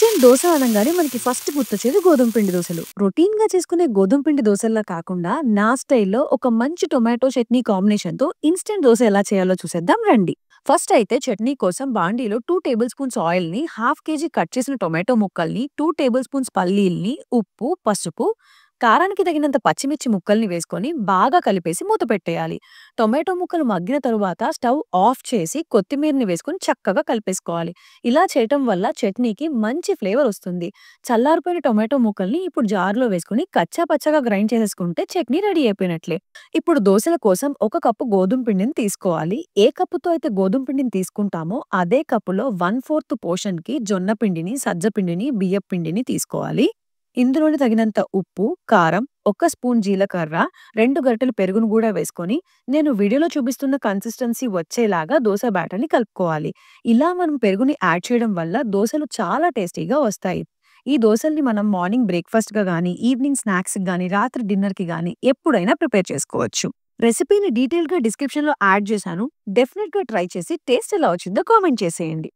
Instant dosa అనంగానే మనకి first గుర్తొచ్చేది గోధుమ పిండి దోసలు. రొటీన్‌గా చేసుకునే గోధుమ పిండి దోసల్లా కాకుండా నా స్టైల్‌లో ఒక మంచి టొమాటో చట్నీ కాంబినేషన్‌తో ఇన్‌స్టంట్ దోస ఎలా చేయాలో చూసేద్దాం రండి. ఫస్ట్ అయితే చట్నీ కోసం బాండీలో 2 టేబుల్ స్పూన్స్ ఆయిల్‌ని, హాఫ్ కేజీ కట్ చేసిన టొమాటో ముక్కల్ని, 2 టేబుల్ స్పూన్స్ పల్లీల్ని, ఉప్పు, పసుపు, కారానికి తగినంత పచ్చిమిర్చి ముక్కల్ని వేసుకొని బాగా కలిపేసి మూత పెట్టేయాలి. టొమాటో ముక్కలు మగ్గిన తరువాత స్టవ్ ఆఫ్ చేసి కొత్తిమీరని వేసుకొని చక్కగా కలిపేసుకోవాలి. ఇలా చేయటం వల్ల చట్నీకి మంచి ఫ్లేవర్ వస్తుంది. చల్లారిపోయిన టొమాటో ముక్కల్ని ఇప్పుడు జార్‌లో వేసుకొని కచ్చా పచ్చాగా గ్రైండ్ చేసేసుకుంటే చట్నీ రెడీ అయిపోయినట్లే. ఇప్పుడు దోసల కోసం ఒక కప్పు గోధుమ పిండిని తీసుకోవాలి. ఏ కప్పుతో అయితే గోధుమ పిండిని తీసుకుంటామో అదే కప్పులో 1/4 పోర్షన్‌కి జొన్న పిండిని, సజ్జ పిండిని, బియ్యపు పిండిని తీసుకోవాలి. ఇందులోనే తగినంత ఉప్పు, కారం, ఒక స్పూన్ జీలకర్ర, 2 గరిటెలు పెరుగును గూడా వేసుకొని, నేను వీడియోలో చూపిస్తున్న కన్సిస్టెన్సీ వచ్చేలాగా దోస బ్యాటర్‌ని కలుపుకోవాలి. ఇలా మనం పెరుగుని యాడ్ చేయడం వల్ల దోసలు చాలా టేస్టీగా వస్తాయి. ఈ దోసల్ని మనం మార్నింగ్ బ్రేక్‌ఫాస్ట్‌గా గానీ, ఈవినింగ్ స్నాక్స్‌కి గానీ, రాత్రి డిన్నర్‌కి గానీ ఎప్పుడైనా ప్రిపేర్ చేసుకోవచ్చు. రెసిపీని డీటెయిల్‌గా డిస్క్రిప్షన్‌లో యాడ్ చేశాను. డెఫినిట్‌గా ట్రై చేసి టేస్ట్ ఎలా వచ్చిందో కామెంట్ చేసేయండి.